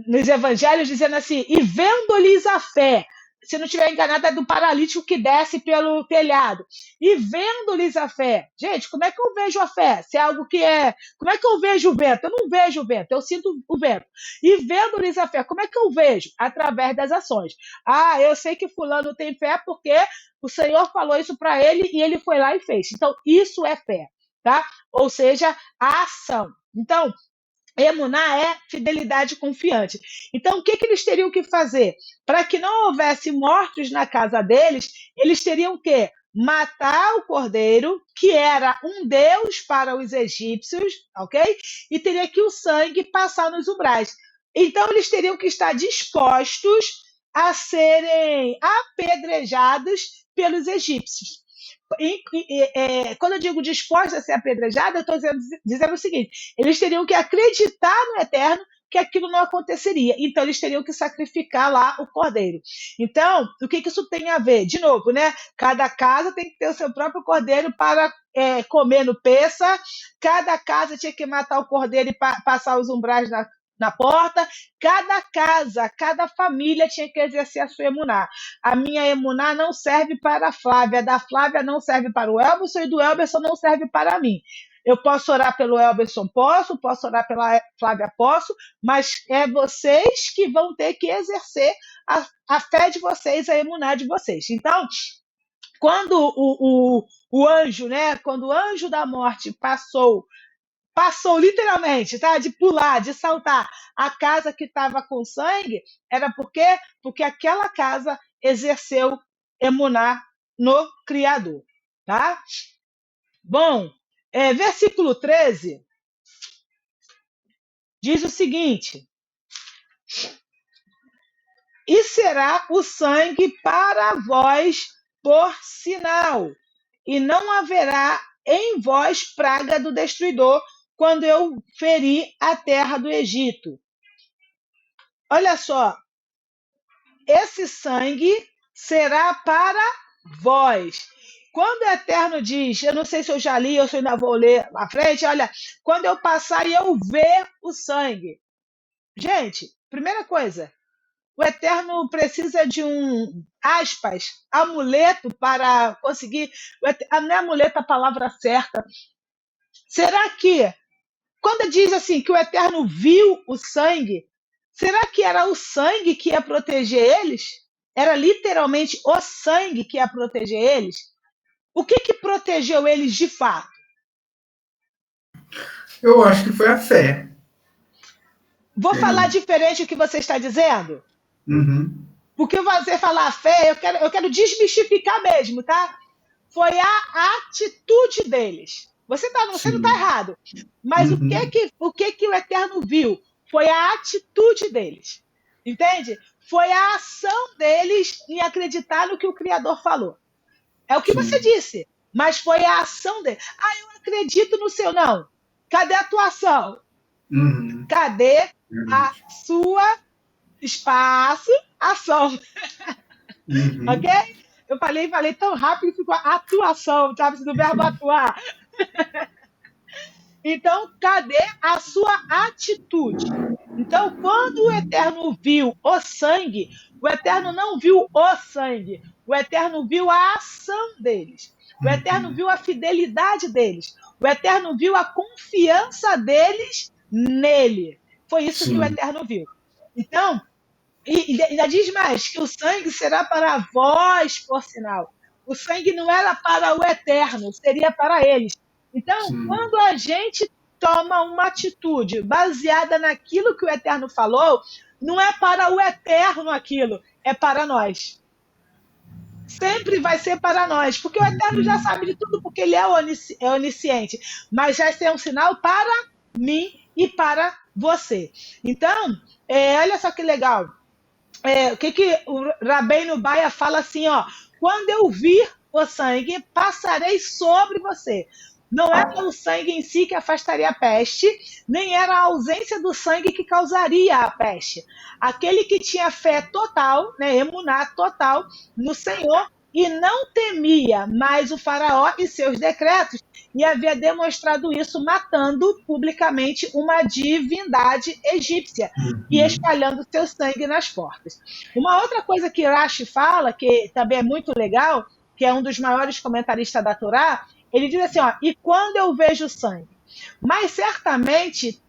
nos evangelhos dizendo assim: e vendo-lhes a fé. Se não estiver enganado, é do paralítico que desce pelo telhado. E vendo-lhes a fé. Gente, como é que eu vejo a fé? Se é algo que é. Como é que eu vejo o vento? Eu não vejo o vento, eu sinto o vento. E vendo-lhes a fé, como é que eu vejo? Através das ações. Ah, eu sei que Fulano tem fé porque o Senhor falou isso para ele e ele foi lá e fez. Então, isso é fé, tá? Ou seja, a ação. Então, emuná é fidelidade confiante. Então, o que eles teriam que fazer? Para que não houvesse mortos na casa deles, eles teriam que matar o cordeiro, que era um deus para os egípcios, ok? E teria que o sangue passar nos umbrais. Então, eles teriam que estar dispostos a serem apedrejados pelos egípcios. Quando eu digo disposta a ser apedrejada, eu estou dizendo o seguinte: eles teriam que acreditar no Eterno que aquilo não aconteceria. Então, eles teriam que sacrificar lá o cordeiro. Então, o que isso tem a ver? De novo, né? Cada casa tem que ter o seu próprio cordeiro para comer no Pessa. Cada casa tinha que matar o cordeiro e passar os umbrais na porta, cada casa, cada família tinha que exercer a sua emuná. A minha emuná não serve para a Flávia, a da Flávia não serve para o Elberson e do Elberson não serve para mim. Eu posso orar pelo Elberson, posso orar pela Flávia, posso, mas é vocês que vão ter que exercer a fé de vocês, a emuná de vocês. Então, quando o anjo, né? Quando o anjo da morte passou literalmente, tá? De pular, de saltar a casa que estava com sangue, era porque aquela casa exerceu emuná no Criador, tá? Bom, versículo 13 diz o seguinte: e será o sangue para vós por sinal, e não haverá em vós praga do destruidor quando eu ferir a terra do Egito. Olha só, esse sangue será para vós. Quando o Eterno diz, eu não sei se eu já li ou se eu ainda vou ler à frente, olha, quando eu passar e eu ver o sangue. Gente, primeira coisa, o Eterno precisa de aspas, amuleto para conseguir. Não é amuleto a palavra certa. Será que, quando diz assim que o Eterno viu o sangue, será que era o sangue que ia proteger eles? Era literalmente o sangue que ia proteger eles? O que protegeu eles de fato?
Eu acho que foi a fé.
Vou falar diferente do que você está dizendo?
Uhum.
Porque você falar fé, eu quero desmistificar mesmo, tá? Foi a atitude deles. Você não está errado. Mas o que o Eterno viu? Foi a atitude deles. Entende? Foi a ação deles em acreditar no que o Criador falou. É o que você disse. Mas foi a ação deles. Ah, eu acredito no seu. Não. Cadê a tua ação?
Uhum.
Cadê a sua ação?
Uhum.
Ok? Eu falei tão rápido que ficou atuação, sabe? Do verbo atuar. Então, cadê a sua atitude? Então, quando o Eterno viu o sangue, o Eterno não viu o sangue, o Eterno viu a ação deles, o Eterno viu a fidelidade deles, o Eterno viu a confiança deles nele. Foi isso que o Eterno viu. Então, e ainda diz mais, que o sangue será para vós, por sinal. O sangue não era para o Eterno, seria para eles. Então, quando a gente toma uma atitude baseada naquilo que o Eterno falou, não é para o Eterno aquilo, é para nós. Sempre vai ser para nós, porque o Eterno já sabe de tudo, porque ele é onisciente. Mas vai ser um sinal para mim e para você. Então, olha só que legal. O que o Rabbeinu Baia fala assim, ó, quando eu vir o sangue, passarei sobre você. Não era o sangue em si que afastaria a peste, nem era a ausência do sangue que causaria a peste. Aquele que tinha fé total, né, emuná total no Senhor, e não temia mais o faraó e seus decretos, e havia demonstrado isso matando publicamente uma divindade egípcia e espalhando seu sangue nas portas. Uma outra coisa que Rashi fala, que também é muito legal, que é um dos maiores comentaristas da Torá, ele diz assim, ó, e quando eu vejo sangue? Mas certamente,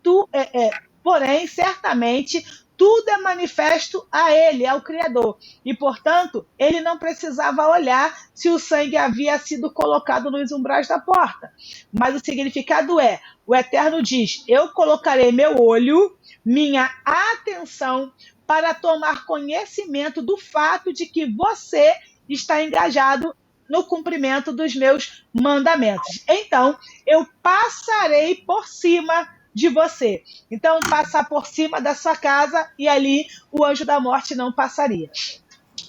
certamente, tudo é manifesto a ele, ao Criador. E, portanto, ele não precisava olhar se o sangue havia sido colocado nos umbrais da porta. Mas o significado é, o Eterno diz, eu colocarei meu olho, minha atenção, para tomar conhecimento do fato de que você está engajado no cumprimento dos meus mandamentos. Então, eu passarei por cima de você. Então, passar por cima da sua casa e ali o anjo da morte não passaria.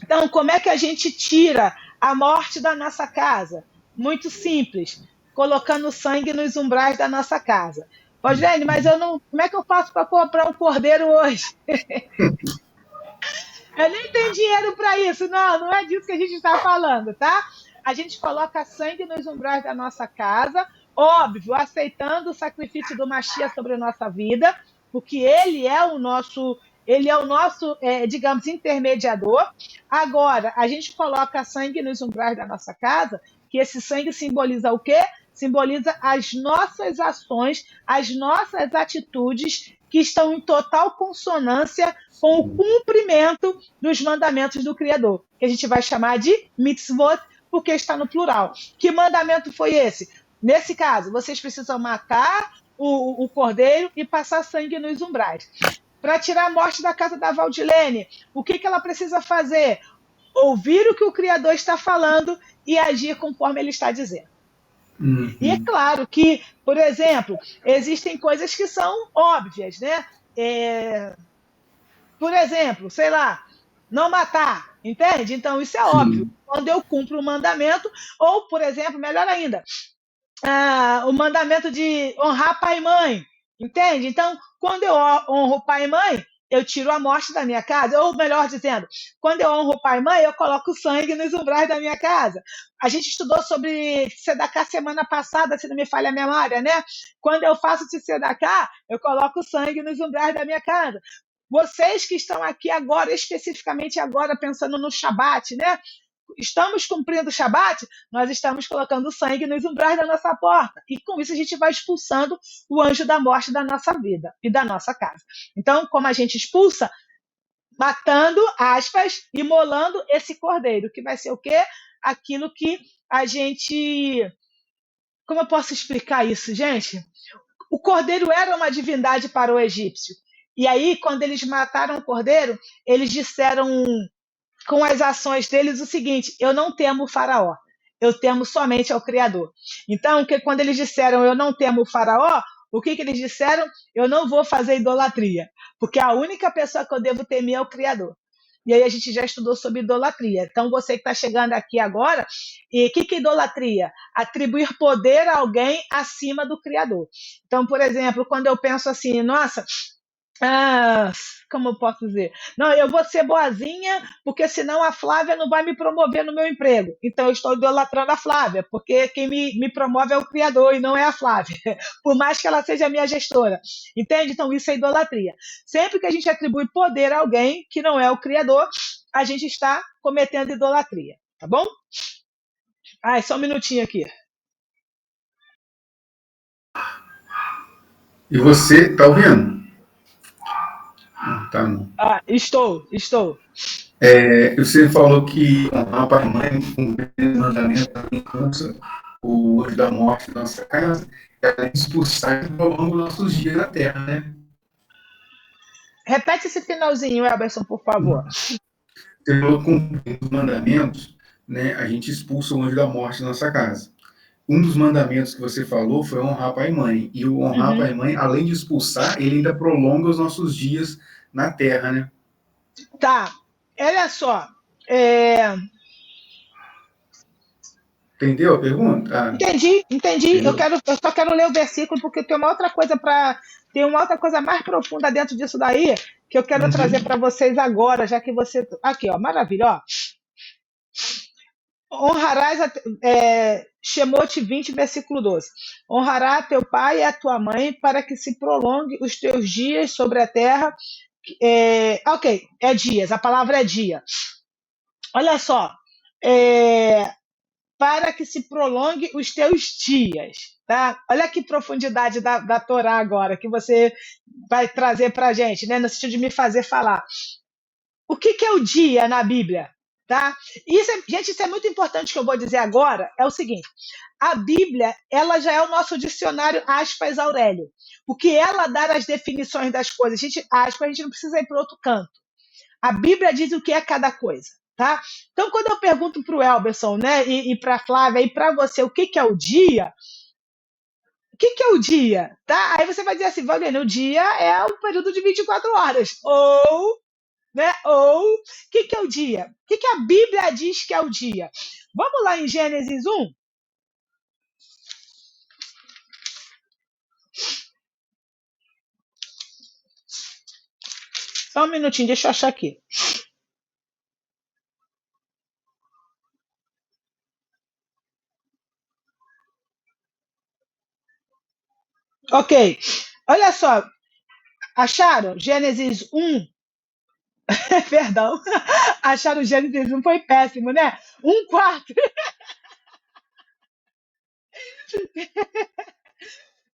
Então, como é que a gente tira a morte da nossa casa? Muito simples, colocando sangue nos umbrais da nossa casa. Rogério, mas eu não. Como é que eu faço para comprar um cordeiro hoje? Eu nem tenho dinheiro para isso. Não, não é disso que a gente está falando, tá? A gente coloca sangue nos umbrais da nossa casa, óbvio, aceitando o sacrifício do Mashiach sobre a nossa vida, porque ele é o nosso, digamos, intermediador. Agora, a gente coloca sangue nos umbrais da nossa casa, que esse sangue simboliza o quê? Simboliza as nossas ações, as nossas atitudes que estão em total consonância com o cumprimento dos mandamentos do Criador, que a gente vai chamar de mitzvot, porque está no plural. Que mandamento foi esse? Nesse caso, vocês precisam matar o cordeiro e passar sangue nos umbrais. Para tirar a morte da casa da Valdilene, o que ela precisa fazer? Ouvir o que o Criador está falando e agir conforme ele está dizendo. E é claro que, por exemplo, existem coisas que são óbvias, né? Por exemplo, sei lá, não matar, entende? Então, isso é óbvio.
Sim.
Quando eu cumpro o mandamento, ou, por exemplo, melhor ainda, o mandamento de honrar pai e mãe, entende? Então, quando eu honro pai e mãe, eu tiro a morte da minha casa, ou melhor dizendo, quando eu honro pai e mãe, eu coloco sangue nos umbrais da minha casa. A gente estudou sobre Tzedaká semana passada, se não me falha a memória, né? Quando eu faço Tzedaká, eu coloco sangue nos umbrais da minha casa. Vocês que estão aqui agora, especificamente agora, pensando no Shabat, né? Estamos cumprindo o Shabat, nós estamos colocando sangue nos umbrais da nossa porta. E com isso a gente vai expulsando o anjo da morte da nossa vida e da nossa casa. Então, como a gente expulsa? Matando, aspas, imolando esse cordeiro, que vai ser o quê? Aquilo que a gente... Como eu posso explicar isso, gente? O cordeiro era uma divindade para o egípcio. E aí, quando eles mataram o cordeiro, eles disseram com as ações deles o seguinte: eu não temo o faraó, eu temo somente ao Criador. Então, quando eles disseram eu não temo o faraó, o que eles disseram? Eu não vou fazer idolatria, porque a única pessoa que eu devo temer é o Criador. E aí a gente já estudou sobre idolatria. Então, você que está chegando aqui agora, e o que é idolatria? Atribuir poder a alguém acima do Criador. Então, por exemplo, quando eu penso assim, nossa, ah, como eu posso dizer? Não, eu vou ser boazinha, porque senão a Flávia não vai me promover no meu emprego. Então eu estou idolatrando a Flávia, porque quem me promove é o Criador e não é a Flávia, por mais que ela seja a minha gestora. Entende? Então isso é idolatria. Sempre que a gente atribui poder a alguém que não é o Criador, a gente está cometendo idolatria. Tá bom? Ai, só um minutinho aqui.
E você, tá ouvindo? Tá não.
Estou.
Você falou que honrar pai e mãe cumprir o mandamento também impulsa o anjo da morte da nossa casa, é expulsar e prolonga os nossos dias na terra, né?
Repete esse finalzinho, Elberson, por favor.
Você falou que cumprindo os mandamentos, né, a gente expulsa o anjo da morte da nossa casa. Um dos mandamentos que você falou foi honrar pai e mãe. E o honrar pai e mãe, além de expulsar, ele ainda prolonga os nossos dias na terra, né?
Tá, olha só.
Entendeu a pergunta?
Entendi.
Entendeu?
Eu só quero ler o versículo porque tem uma outra coisa mais profunda dentro disso daí que eu quero trazer para vocês agora, já que você aqui, ó, maravilha, ó. Honrarás Shemot 20, versículo 12. Honrará teu pai e a tua mãe para que se prolongue os teus dias sobre a terra. Ok, é dias, a palavra é dia. Olha só, para que se prolongue os teus dias. Tá? Olha que profundidade da Torá agora, que você vai trazer para a gente, né? No sentido de me fazer falar. O que é o dia na Bíblia? Tá? Gente, isso é muito importante que eu vou dizer agora, é o seguinte, a Bíblia, ela já é o nosso dicionário aspas Aurélio, porque ela dá as definições das coisas, aspas, a gente não precisa ir para outro canto. A Bíblia diz o que é cada coisa. Tá? Então, quando eu pergunto para o Elberson, né, e para a Flávia, e para você, o que é o dia? O que é o dia? Tá? Aí você vai dizer assim, Valene, o dia é um período de 24 horas. Ou o que é o dia? O que a Bíblia diz que é o dia? Vamos lá em Gênesis 1? Só um minutinho, deixa eu achar aqui. Ok, olha só, Acharam? Gênesis 1, perdão. Acharam Gênesis 1, foi péssimo, né? 1:4,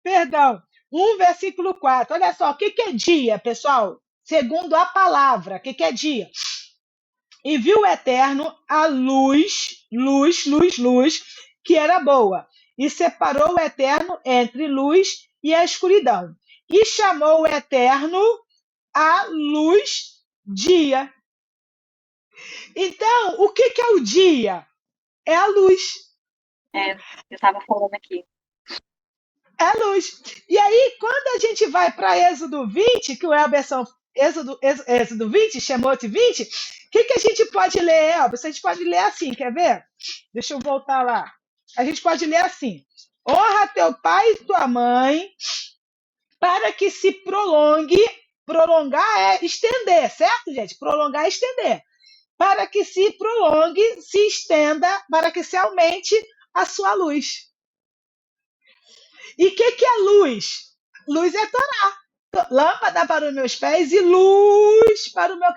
perdão. 1, versículo 4. Olha só, o que é dia, pessoal? Segundo a palavra, o que é dia? E viu o Eterno a luz, que era boa, e separou o Eterno entre luz e a escuridão. E chamou o Eterno a luz dia. Então, o que é o dia? É a luz.
Eu estava falando aqui.
É a luz. E aí, quando a gente vai para Êxodo 20, que o Elberson, Êxodo 20, Shemote 20, o que a gente pode ler, Elberson? A gente pode ler assim, quer ver? Deixa eu voltar lá. A gente pode ler assim: honra teu pai e tua mãe, para que se prolongue. Prolongar é estender, certo, gente? Prolongar é estender. Para que se prolongue, se estenda, para que se aumente a sua luz. E o que é luz? Luz é Torá. Lâmpada para os meus pés e luz para o meu